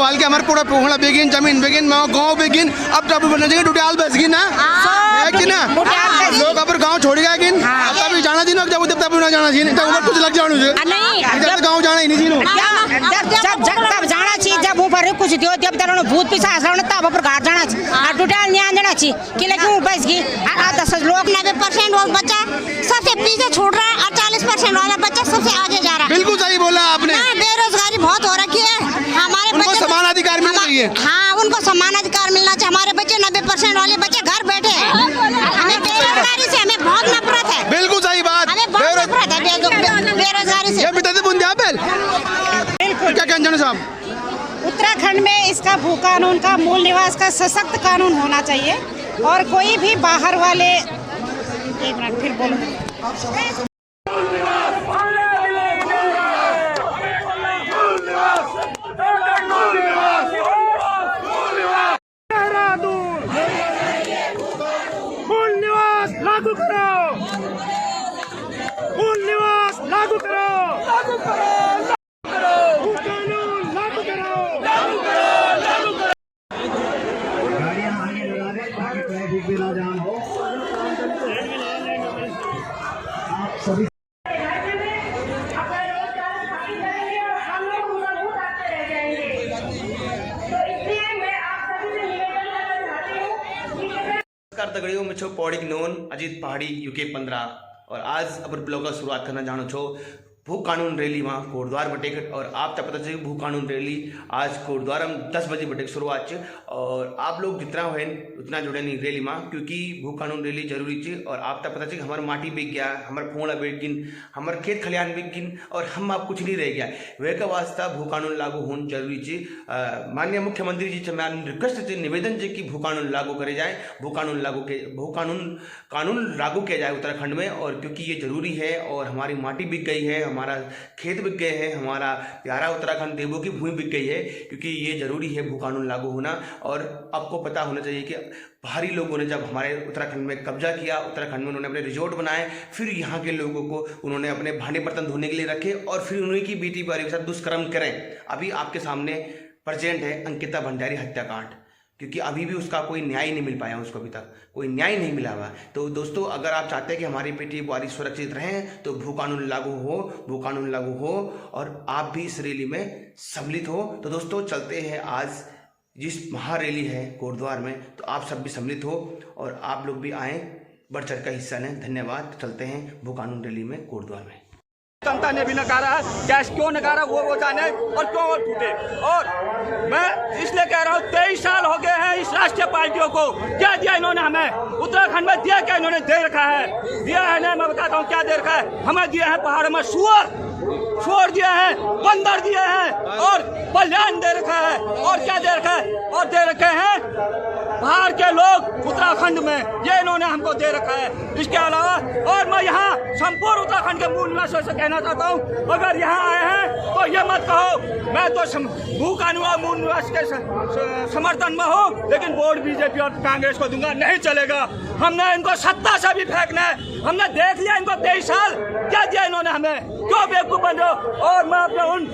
वाल के हमारे पूरा पोखड़ा बेगिन, जमीन बेगिन, गाँव बेगिन, अब तो बनना चाहिए टुटियाल बस की ना है कि ना लोग अब गाँव छोड़ गया कि तभी जाना चाहिए जब तब ना जाना चाहिए उम्र कुछ लग जाना चाहिए गाँव जाना ही नहीं चाहिए जाना चाहिए जब ऊपर कुछ दियो जब तक भूत पिशाच तब ऊपर घाट जाना चाहिए टुटियाल नहीं जाना चाहिए कि लेकिन बस की 10 लोग 90% वो बच्चा सबसे पीछे छूट रहा है और 40% वाला बच्चा सबसे आगे जा रहा है। बिल्कुल सही बोला आपने। बेरोजगारी बहुत हो रखी है हमारे उनको समान अधिकार मिलना चाहिए। हाँ उनको समान अधिकार मिलना चाहिए। हमारे बच्चे 90% वाले बच्चे घर बैठे हैं। हमें बेरोजगारी से हमें बहुत नफरत है। बिल्कुल सही बात। हमें बहुत नफरत है बेरोजगारी से। बिल्कुल क्या कहना साहब? उत्तराखंड में इसका भू कानून का मूल निवास का सशक्त कानून होना चाहिए और कोई भी बाहर वाले एक मिनट फिर बोलो मूल निवास लागू करो, मूल निवास लागू करो, लागू करो, लागू करो, लागू करो, लागू करो। गाड़ियां आगे लगा दे ताकि ट्रैफिक भी ना जाम हो। आप सभी दगड़ियों में छो पौड़ी नोन अजीत पहाड़ी यूके 15 और आज अपन ब्लॉग का शुरुआत करना जानो छो भू कानून रैली वहाँ कोटद्वार बटेक और आप तक पता चले भू कानून रैली आज कोटद्वार में 10 बजे बटेक शुरुआत और आप लोग जितना है उतना जुड़े नहीं रैली में क्योंकि भू कानून रैली जरूरी है और आप तक पता चले हमारे माटी बिक गया, हमारे फोड़ा बिक गिन, हमारे खेत खलियान बिक गिन और हम आप कुछ नहीं रह गया वह का वास्ता भू कानून लागू होना जरूरी है। माननीय मुख्यमंत्री जी से मैं रिक्वेस्ट से निवेदन है कि भू कानून लागू करे जाए, भू कानून लागू किया जाए उत्तराखंड में और क्योंकि ये जरूरी है और हमारी माटी बिक गई है, हमारा खेत बिक गए हैं, हमारा प्यारा उत्तराखंड देवों की भूमि बिक गई है क्योंकि ये जरूरी है भू कानून लागू होना। और आपको पता होना चाहिए कि बाहरी लोगों ने जब हमारे उत्तराखंड में कब्जा किया, उत्तराखंड में उन्होंने अपने रिजॉर्ट बनाए, फिर यहाँ के लोगों को उन्होंने अपने भांडे बर्तन धोने के लिए रखे और फिर उन्हीं की बेटी पर साथ दुष्कर्म करें। अभी आपके सामने प्रेजेंट है अंकिता भंडारी हत्याकांड क्योंकि अभी भी उसका कोई न्याय नहीं मिल पाया, उसको अभी तक कोई न्याय नहीं मिला हुआ। तो दोस्तों अगर आप चाहते हैं कि हमारी बेटी बुआरी सुरक्षित रहें तो भू कानून लागू हो, भू कानून लागू हो और आप भी इस रैली में सम्मिलित हो। तो दोस्तों चलते हैं आज जिस महारैली है कोटद्वार में, तो आप सब भी सम्मिलित हो और आप लोग भी आएँ, बढ़ चढ़ का हिस्सा लें। धन्यवाद। चलते हैं भू कानून रैली में कोटद्वार में। जनता ने भी नकारा है, कैश क्यों नकारा वो जाने और क्यों वो टूटे। और मैं इसलिए कह रहा हूँ 23 साल हो गए हैं इस राष्ट्रीय पार्टियों को। क्या दिया इन्होंने हमें उत्तराखंड में? दिया क्या इन्होंने? दे रखा है, दिया है ना, मैं बताता हूँ क्या दे रखा है। हमें दिया है पहाड़ में सुअर दिया है, बंदर दिया है और बलियान दे रखा है और क्या दे रखा है और दे रखे हैं बाहर के लोग उत्तराखंड में, ये इन्होंने हमको दे रखा है। इसके अलावा और मैं यहाँ संपूर्ण उत्तराखंड के मूल निवासियों से कहना चाहता हूँ अगर यहाँ आए हैं तो ये मत कहो मैं तो भू कानून और मूल निवास के समर्थन में हूँ लेकिन वोट बीजेपी और कांग्रेस को दूंगा, नहीं चलेगा। हमने इनको सत्ता से भी फेंकना है। हमने देख लिया इनको 23 साल क्या दिया इन्होंने हमें, क्यों बेवकूफ बन रहे हो। और मैं अपने उन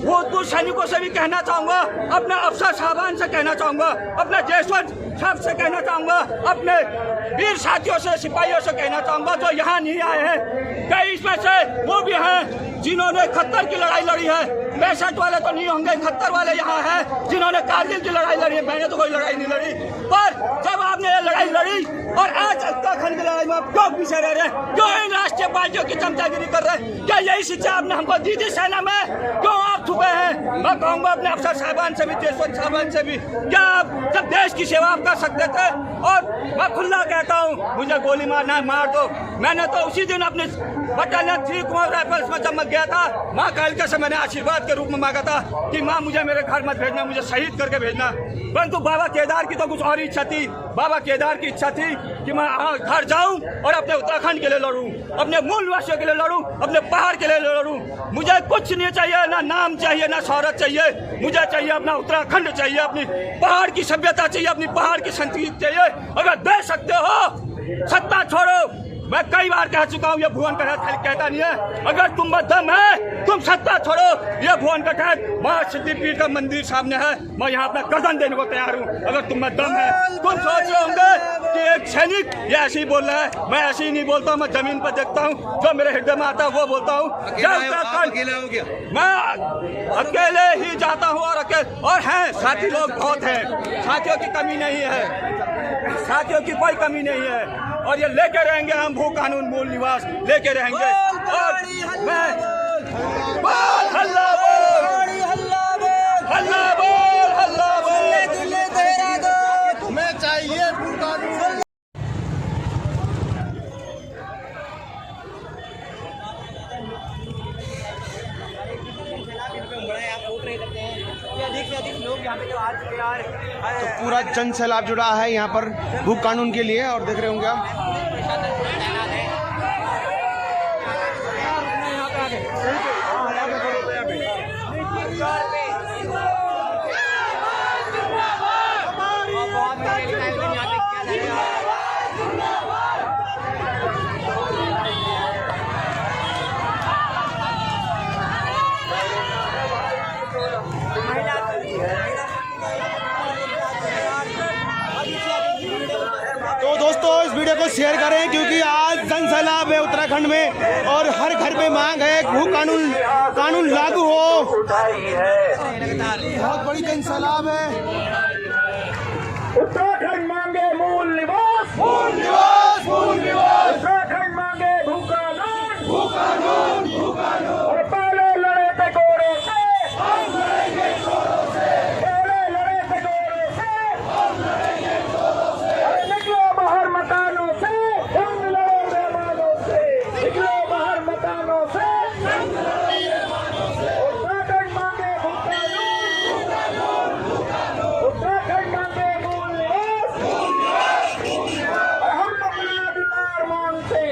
भूतपूर्व सैनिकों से भी कहना चाहूँगा, अपने अफसर साहबान से कहना चाहूँगा, अपने जयस्वंत साहब से कहना चाहूँगा, अपने वीर साथियों से सिपाहियों से कहना चाहूँगा जो यहाँ नहीं आए हैं। कई इसमें से वो भी हैं जिन्होंने 71 की लड़ाई लड़ी है, 65 वाले तो नहीं होंगे, 71 वाले यहाँ हैं जिन्होंने कारगिल की लड़ाई लड़ी है। मैंने तो कोई लड़ाई नहीं लड़ी, पर जब आपने ये लड़ाई लड़ी और आज उत्तराखंड की लड़ाई में आप क्यों पीछे रह रहे हैं? क्यों इन राष्ट्रीय पार्टियों की चमचागिरी कर रहे हैं? क्या यही शिक्षा आपने हमको दी थी सेना में? क्यों आप छुपे हैं? मैं कहूँगा अपने अफसर साहबान से भी, जयस्वंत साहबान से भी, क्या आप जब देश की सेवा आप कर सकते थे? और मैं खुला कहता हूँ मुझे गोली मारना मार दो। मैंने तो उसी दिन अपने बटालियन 3 कुमार राइफल्स में जब मैं गया था, माँ कालिका से मैंने आशीर्वाद के रूप में मांगा था कि माँ मुझे मेरे घर मत भेजना, मुझे शहीद करके भेजना। परंतु बाबा केदार की तो कुछ और इच्छा थी। बाबा केदार की इच्छा थी कि मैं घर जाऊं और अपने उत्तराखंड के लिए लड़ूं, अपने मूल निवासियों के लिए लड़ूं, अपने पहाड़ के लिए लड़ूं। मुझे कुछ नहीं चाहिए, ना नाम चाहिए, ना शौहरत चाहिए। मुझे चाहिए अपना उत्तराखंड चाहिए, अपनी पहाड़ की सभ्यता चाहिए, अपनी पहाड़ की संस्कृति चाहिए। अगर दे सकते हो सत्ता छोड़ो, मैं कई बार कह चुका हूँ, ये भुवन का खाली कहता नहीं है। अगर तुम में दम है, तुम सत्ता छोड़ो। ये भुवन का खैर माँ सिद्धिपीठ का मंदिर सामने है, मैं यहाँ अपना गर्दन देने को तैयार हूँ। अगर तुम में दम है, तुम सोच रहे होंगे कि एक सैनिक ये ऐसे ही बोल रहा है। मैं ऐसे ही नहीं बोलता हूँ, मैं जमीन पर देखता हूँ, जो मेरे हृदय में आता है वो बोलता हूँ। मैं अकेले ही जाता हूँ और हैं साथी लोग बहुत हैं, साथियों की कमी नहीं है, साथियों की कोई कमी नहीं है। और ये लेके रहेंगे हम भू कानून मूल निवास लेके रहेंगे। और मैं हल्ला बोल, हल्ला बोल, हल्ला बोल, मैं चाहिए भू कानून। तो पूरा जन सैलाब जुड़ा है यहाँ पर भू कानून के लिए, और देख रहे होंगे आप। तो दोस्तों इस वीडियो को शेयर करें, क्योंकि आज जन सैलाब है उत्तराखंड में और हर घर पे मांग है भू कानून लागू हो। बहुत बड़ी जन सैलाब है। उत्तराखंड मांगे मूल निवास, मूल निवास, मूल निवास। उत्तराखंड मांगे भू कानून, भू कानून, भू कानून। और पहले लड़े थे गोरों से, हम लड़ेंगे जोरों से। पहले लड़े थे गोरों से, हम लड़ेंगे जोरों से। अरे निकलो बाहर मकानों से, हम लड़ेंगे मानों से। निकलो बाहर मकानों से, हम लड़ेंगे मानों से। उत्तराखंड मांगे भू कानून, भू कानून, भू कानून। उत्तराखंड मांगे मूल निवास, मूल निवास, मूल निवास। और हम अपना अधिकार मांगते।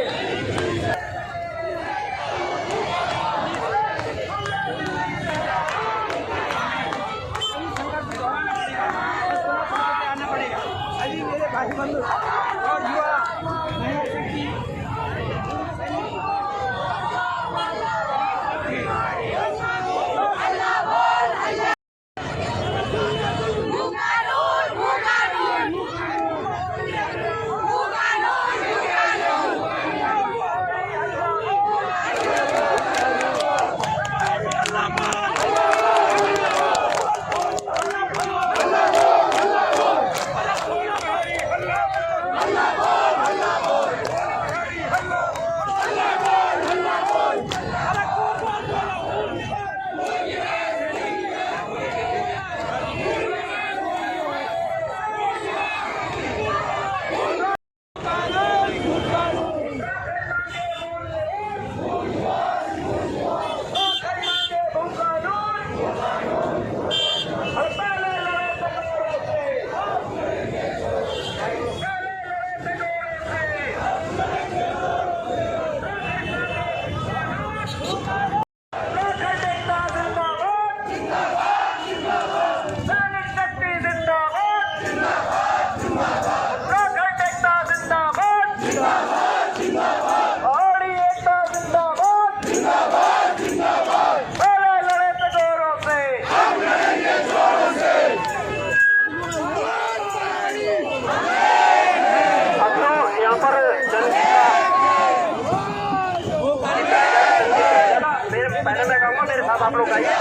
आप लोग आइए।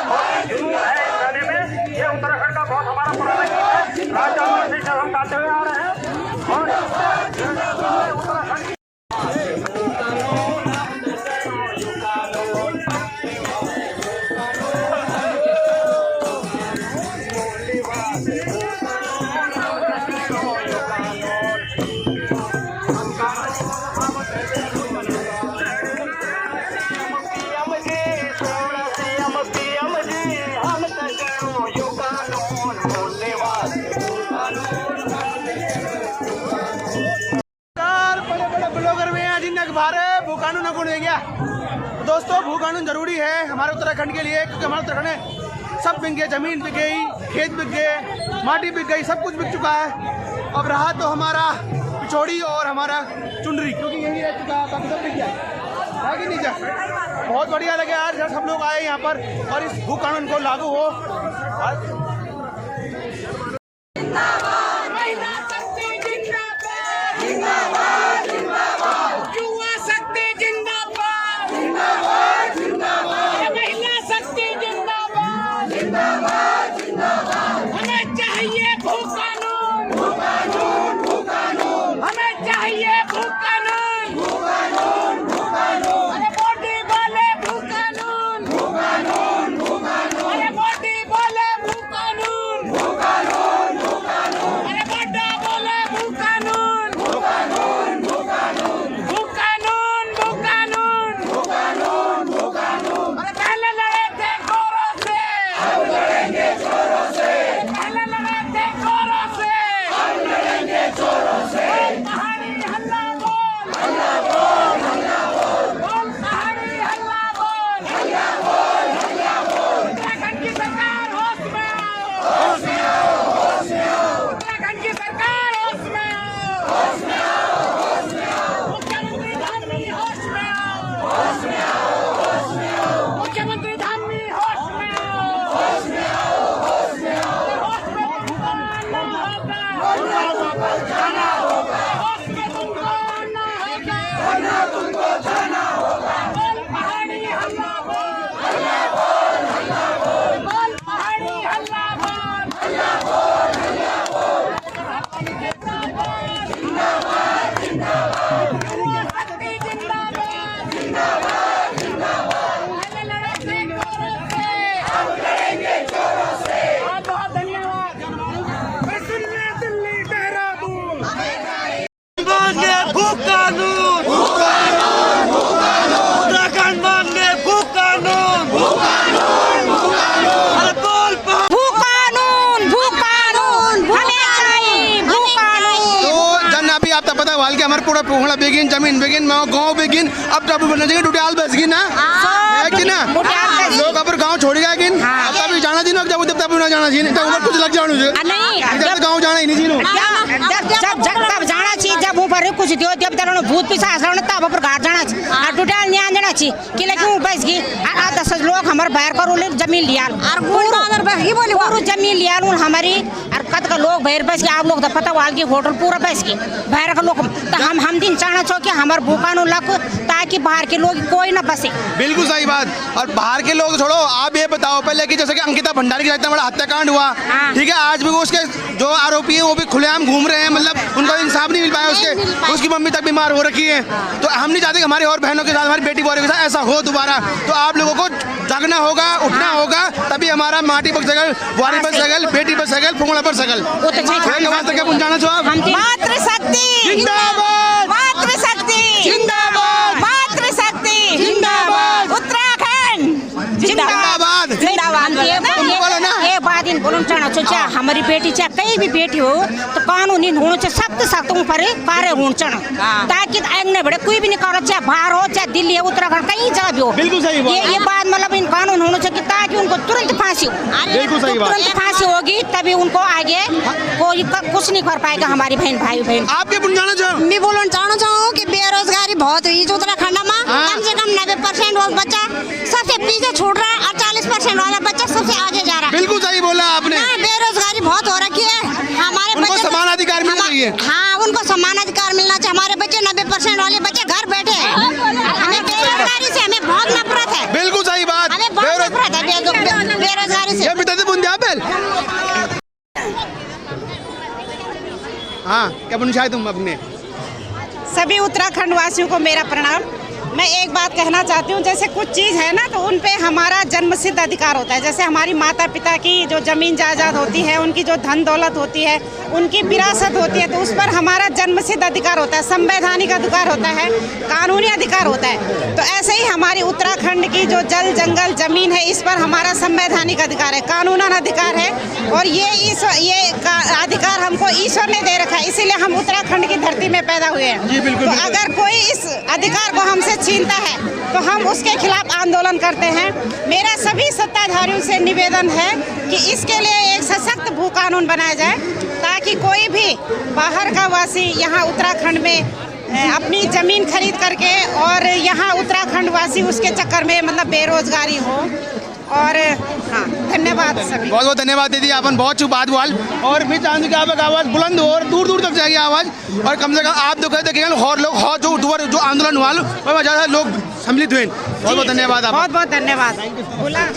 जुनून है इस गाने में, ये उत्तराखंड का बहुत हमारा पुराना गीत है, राजा से हम गाते हुए आ रहे हैं। और उत्तराखंड भू कानून लागू हो गया। दोस्तों भू कानून जरूरी है हमारे उत्तराखंड के लिए, क्योंकि हमारे उत्तराखंड में सब बिक गए, जमीन बिक गई, खेत बिक गए, माटी बिक गई, सब कुछ बिक चुका है। अब रहा तो हमारा पिछोड़ी और हमारा चुनरी, क्योंकि यही रह चुका बाकी सब क्या है कि नहीं सर। बहुत बढ़िया लगे यार जब सब लोग आए यहाँ पर और इस भू कानून को लागू हो। हमें चाहिए भू कानून, भू कानून, भू कानून। हमें चाहिए भू कानून, भू कानून, भू कानून। अरे मोदी बोले भू कानून, भू कानून, भू कानून। अरे मोदी बोले भू कानून, भू कानून, भू कानून। अरे मोदी बोले भू कानून, भू कानून, भू कानून। भू कानून, भू कानून, भू कानून, भू कानून। अरे पहले लड़े थे गोरों से, अब लड़ेंगे चोरों से। पहले लड़े थे गोरों से, अब लड़ेंगे चोरों से। पहाड़ी हल्ला बोल, हल्ला बोल, हल्ला बोल। बोल पहाड़ी हल्ला बोल, हल्ला बोल, हल्ला बोल। उत्तराखंड की सरकार होश में आओ, होश में आओ, होश में आओ। उत्तराखंड की सरकार होश में आओ, होश में आओ, होश में आओ। मुख्यमंत्री धामी होश में आओ, होश में आओ, होश में आओ। मुख्यमंत्री धामी होश में आओ, होश में आओ, होश में आओ। होश में तुमको आना होगा, वरना तुमको जाना होगा। होश में तुमको आना होगा, वरना तुमको जाना होगा। बोल पहाड़ी हल्ला बोल, हल्ला बोल, हल्ला बोल। बोल पहाड़ी हल्ला बोल, हल्ला बोल, हल्ला बोल। जिंदाबाद, जिंदाबाद, जिंदाबाद। युवा शक्ति जिंदाबाद, जिंदाबाद, जिंदाबाद। पहले लड़े थे गोरों से, अब लड़ेंगे चोरों से। बहुत बहुत धन्यवाद। मैं सुनने दिल्ली देहरादून मांगे भू कानून, भू कानून, भू कानून। उत्तराखंड मांगे भू कानून, भू कानून, भू कानून। अरे बोल भू कानून, भू कानून, हमें चाहिए भू कानून। तो जन अभी आपको पता है वाल के हमारे पूरा पोहड़ा बेगिन जमीन बेगिन गाँव बेगिन अब टापू बनना चाहिए टूटियाल बस गिन ना है कि ना लोग अब गाँव छोड़ गए गिन अब तभी जाना चाहिए जब जब तब ना जाना चाहिए उम्र कुछ लग जाना नहीं गाँव जाना ही नहीं चाहिए जब जाना चाहिए जब ऊपर कुछ दियो जब तक भूत पिशाच तब ऊपर घाट जाना चाहिए और टूटियाल न्याय देना चाहिए कि लेकिन बस की 10 लोग हमारे बाहर करो जमीन लिया और पूरा जमीन लिया हमारी और कत का लोग बाहर बस के आप लोग तो पता वाल की होटल पूरा बस की बाहर का लोग तो हम दिन चाहना चाहो कि हमारे भू कानून लग ताकि बाहर के लोग कोई ना बसे। बिल्कुल सही बात। और बाहर के लोग छोड़ो आप ये बताओ पहले कि जैसे कि अंकिता भंडारी का इतना बड़ा हत्याकांड हुआ ठीक है आज भी उसके जो आरोपी है वो भी खुलेआम घूम रहे हैं मतलब उनको इंसाफ नहीं मिल पाया उसकी मम्मी तक बीमार हो रखी है। तो हम नहीं चाहते कि हमारी और बहनों के साथ हमारी बेटी बहनों के साथ ऐसा हो दोबारा। तो आप लोगों को जागना होगा उठना होगा तभी हमारा माटी पर सगल बुआरी पर सगल बेटी पर सगल फुंगड़ा पर सगल जाना चाहो मातृशक्ति जिंदाबाद, मातृशक्ति जिंदाबाद, मातृशक्ति जिंदाबाद, उत्तराखंड जिंदाबाद, जिंदाबाद। ये बात इन बोलना चाहना चाचा हमारी बेटी चाहे कहीं भी बेटी हो तो कानूनी होना चाहिए सख्त पर कार्य होना चाहिए ताकि आगे बढ़े कोई भी नहीं करो चाहे बाहर हो चाहे दिल्ली है उत्तराखंड कहीं जगह भी हो। बिल्कुल सही बात। ये बात मतलब इन कानून होना चाहिए ताकि उनको तुरंत फांसी हो। बिल्कुल सही बात। तुरंत फांसी होगी तभी उनको आगे कोई कुछ नहीं कर पाएगा हमारी बहन भाई। आपके बुझाना चाहो मैं बोलना चाहूँ कि बेरोजगारी बहुत हुई उत्तराखंड में कम से कम 90% वो बच्चा सबसे पीछे छूट रहा है और 40% वाला बच्चा सबसे आगे जा रहा है। बिल्कुल सही बोला आपने। बेरोजगारी बहुत हो रखी है हमारे उनको समान अधिकार मिलना चाहिए। हाँ उनको समान अधिकार मिलना चाहिए। हमारे बच्चे 90% वाले बच्चे घर बैठे हैं। हमें बेरोजगारी से हमें बहुत नफरत है। बिल्कुल सही बात। हमें बहुत नफरत है बेरोजगारी से। हाँ क्या पूछा तुम अपने सभी उत्तराखंड वासियों को मेरा प्रणाम। मैं एक बात कहना चाहती हूँ जैसे कुछ चीज़ है ना तो उन पे हमारा जन्मसिद्ध अधिकार होता है। जैसे हमारी माता पिता की जो ज़मीन जायदाद होती है उनकी जो धन दौलत होती है उनकी विरासत होती है तो उस पर हमारा जन्मसिद्ध अधिकार होता है संवैधानिक अधिकार होता है कानूनी अधिकार होता है। तो ऐसे ही हमारी उत्तराखंड की जो जल जंगल ज़मीन है इस पर हमारा संवैधानिक अधिकार है कानूनन अधिकार है और ये अधिकार हमको ईश्वर ने दे रखा है इसीलिए हम उत्तराखंड की धरती में पैदा हुए हैं। तो अगर कोई इस अधिकार को हमसे छीनता है तो हम उसके खिलाफ आंदोलन करते हैं। मेरा सभी सत्ताधारियों से निवेदन है कि इसके लिए एक सशक्त भू कानून बनाया जाए ताकि कि कोई भी बाहर का वासी यहाँ उत्तराखंड में अपनी ज़मीन खरीद करके और यहाँ उत्तराखंड वासी उसके चक्कर में मतलब बेरोजगारी हो। और हाँ, धन्यवाद सभी। बहुत बहुत धन्यवाद दीदी, अपन बहुत चुप बात बोल। और मैं चाहूँगी कि आपकी आवाज़ बुलंद हो और दूर दूर तक जाएगी आवाज़, और कम से कम आप तो कहते हैं और लोग और जो आंदोलन हुआ वह ज़्यादा लोग सम्मिलित हुए। बहुत बहुत धन्यवाद आप। बहुत बहुत धन्यवाद। बोला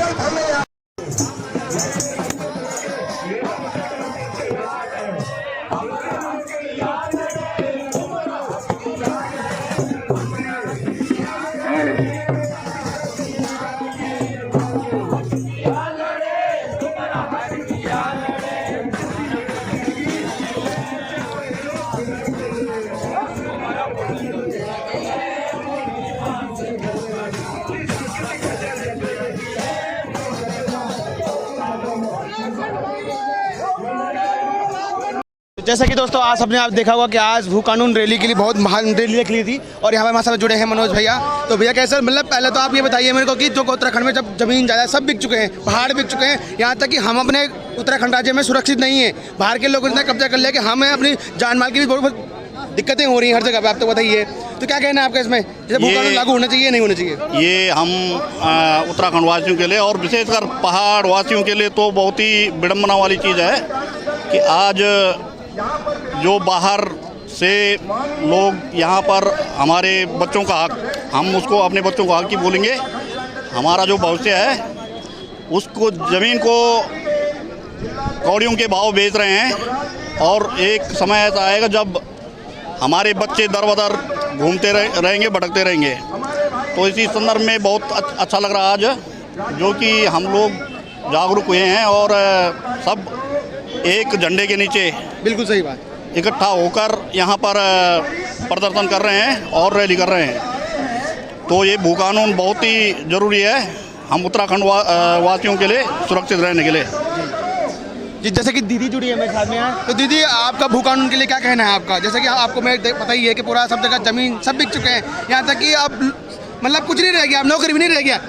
जैसा कि दोस्तों आज सबने आप देखा होगा कि आज भू कानून रैली के लिए बहुत महान रैली निकली थी, और यहाँ पर हमारे साथ जुड़े हैं मनोज भैया। तो भैया कैसे, मतलब पहले तो आप ये बताइए मेरे को कि जो उत्तराखंड में जब जमीन जायदाद सब बिक चुके हैं, पहाड़ बिक चुके हैं, यहाँ तक कि हम अपने उत्तराखंड राज्य में सुरक्षित नहीं है, बाहर के लोगों ने कब्जा कर लिया कि हमें अपनी जान माल की भी बहुत दिक्कतें हो रही हैं हर जगह पे, आप तो बताइए। तो क्या कहना है आपका इसमें, जैसे भू कानून लागू होना चाहिए नहीं होना चाहिए? ये हम उत्तराखंड वासियों के लिए और विशेषकर पहाड़ वासियों के लिए तो बहुत ही विडम्बना वाली चीज़ है कि आज जो बाहर से लोग यहाँ पर हमारे बच्चों का हक, हम उसको अपने बच्चों का हक ही बोलेंगे, हमारा जो भविष्य है उसको ज़मीन को कौड़ियों के भाव बेच रहे हैं। और एक समय ऐसा आएगा जब हमारे बच्चे दर बदर घूमते रहेंगे, भटकते रहेंगे। तो इसी संदर्भ में बहुत अच्छा लग रहा आज जो कि हम लोग जागरूक हुए हैं और सब एक झंडे के नीचे, बिल्कुल सही बात, इकट्ठा होकर यहाँ पर प्रदर्शन कर रहे हैं और रैली कर रहे हैं। तो ये भू कानून बहुत ही ज़रूरी है हम उत्तराखंड वासियों के लिए सुरक्षित रहने के लिए। जी, जैसे कि दीदी जुड़ी है मेरे साथ में यहाँ, तो दीदी आपका भू कानून के लिए क्या कहना है आपका? जैसे कि आपको मैं पता ही है कि पूरा सब जगह ज़मीन सब बिक चुके हैं, यहाँ तक कि अब मतलब कुछ नहीं रह गया, अब नौकरी भी नहीं रह गया।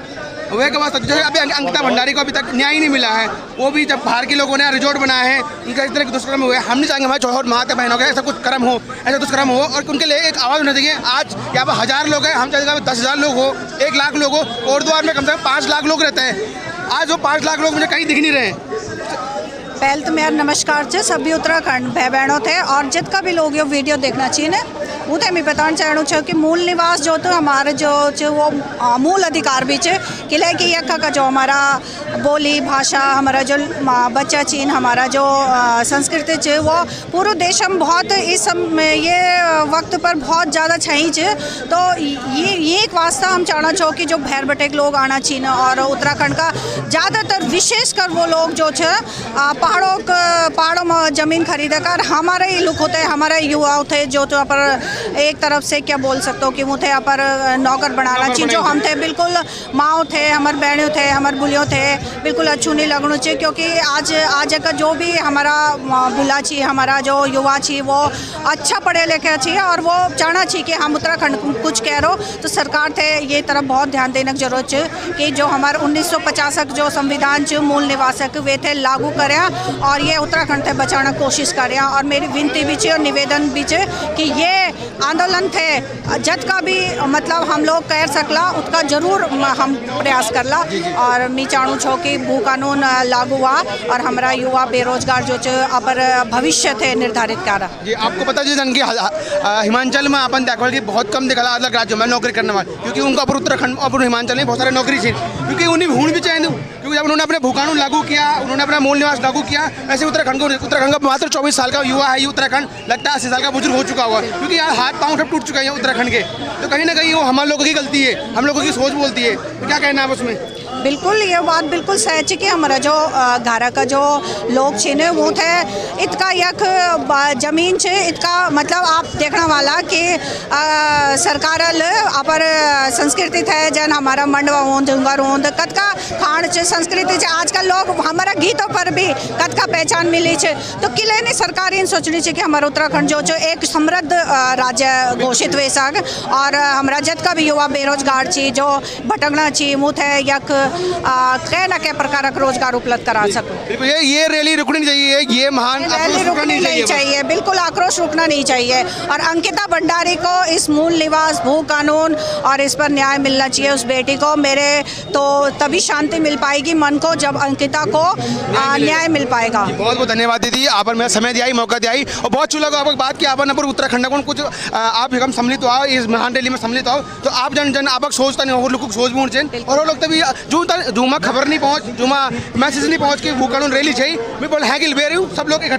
वह के बाद जैसे अभी अंकिता भंडारी को अभी तक न्याय नहीं मिला है, वो भी जब बाहर के लोगों ने रिजॉर्ट बनाया है, उनका इस तरह के दुष्कर्म हुए। हम नहीं चाहेंगे हमारे चौहर माता बहनों के ऐसा कुछ कर्म हो, ऐसा दुष्कर्म हो, और उनके लिए एक आवाज़ होना चाहिए। आज यहाँ पर 1000 लोग हैं, हम चाहेंगे 10,000 लोग हो, 1 लाख लोग हो, कोटद्वार में कम से कम 5 लाख लोग रहते हैं। आज वो 5 लाख लोग मुझे कहीं दिख नहीं रहे। पहले तो मेरा नमस्कार છે સભી ઉત્તરાખંડ ભાઈ બહેનો थे और जितना भी लोग ये वीडियो देखना चाहिए ना वो तो हमें बताना चाहूँ छे कि मूल निवास जो तो हमारे जो वो मूल अधिकार भी है कि लेकिन यक्का का जो हमारा बोली भाषा हमारा जो बच्चा चीन हमारा जो संस्कृति है वो पूरे देश में बहुत इस ये वक्त पर बहुत ज़्यादा छही है। तो ये एक वास्ता हम चाहना चाहो कि जो भैर बटेक लोग आना चाहिए और उत्तराखंड का ज़्यादातर विशेषकर वो लोग जो है पहाड़ों में ज़मीन खरीद कर हमारे ही लुक होते हैं, हमारे युवा थे जो तो पर एक तरफ से क्या बोल सकते हो कि मुझे यहाँ पर नौकर बनाना चाहिए। जो हम थे बिल्कुल माओ थे, हमारे बहनों थे, हमारे बुलियों थे, बिल्कुल अच्छू नहीं लगना चाहिए। क्योंकि आज का जो भी हमारा बुला चाहिए, हमारा जो युवा चाहिए वो अच्छा पढ़े लिखे चाहिए और वो चाहना चाहिए कि हम उत्तराखंड कुछ कह रहे हो। तो सरकार थे ये तरफ बहुत ध्यान देने की जरूरत है कि जो हमारे 1950 जो संविधान जो मूल निवासक वे थे लागू करें और ये उत्तराखंड थे बचाने की कोशिश करें। और मेरी विनती भी है और निवेदन भी है कि ये आंदोलन थे जब का भी मतलब हम लोग कर सकला उसका जरूर हम प्रयास करला। और मैं चाहूँ छो कि भू कानून लागू हुआ और हमारा युवा बेरोजगार जो अपर भविष्य थे निर्धारित करा। जी, आपको पता है कि हिमाचल में अपन देखा कि बहुत कम देखा अलग राज्यों में नौकरी करने वाले, क्योंकि उनका अपर उत्तराखंड अपर हिमाचल में बहुत सारे नौकरी थी, क्योंकि उन्हें भूण भी चाहिए। क्योंकि जब उन्होंने अपने भू कानून लागू किया, उन्होंने अपना मूल निवास लागू किया, ऐसे उत्तराखंड का मात्र 24 साल का युवा है, ये उत्तराखंड लगता है 80 साल का बुजुर्ग हो चुका हुआ, क्योंकि यहाँ हाथ पाँव सब टूट चुके हैं उत्तराखंड के। तो कहीं ना कहीं वो हम लोगों की गलती है, हम लोगों की सोच बोलती है। तो क्या कहना है उसमें? बिल्कुल ये बात बिल्कुल सच है कि हमारा जो घारा का जो लोग छीने वो थे इतका यक जमीन छे इतका मतलब आप देखने वाला कि सरकार अपर संस्कृति थे जन हमारा मंडवा होंद झुंगर होंद कत का खान छे संस्कृति छे। आजकल लोग हमारा गीतों पर भी कत का पहचान मिली छे। तो किले ने सरकार इन सोचनी छे कि हमारा उत्तराखंड जो एक समृद्ध राज्य घोषित हुए सक और हमारा जत का भी युवा बेरोजगार छी जो भटकना छी मुँह थे यक कई ना कई प्रकार का रोजगार उपलब्ध करा सकूँ। बिल्कुल ये रैली रुकनी नहीं चाहिए, ये महान रैली रुकनी नहीं चाहिए, बिल्कुल आक्रोश रुकना नहीं चाहिए। और अंकिता भंडारी को इस मूल निवास भू कानून और इस पर न्याय मिलना चाहिए उस बेटी को। मेरे तो तभी शांति मिल पाएगी मन को जब अंकिता को न्याय मिल पाएगा। बहुत बहुत धन्यवाद दीदी, आप पर मैं समय दिया मौका दिया और बहुत अच्छा लगा आपको बात की। आप नंबर उत्तराखंड को कुछ आप हम सम्मिलित आओ इस महान रैली में सम्मिलित आओ तो आप जन आप सोचता नहीं और लोग सोच भी और वो लोग तभी जूमा खबर नहीं पहुँच जूमा मैसेज नहीं पहुँच के भू कानून रैली चाहिए मैं बोल है कि सब लोग इकट्ठे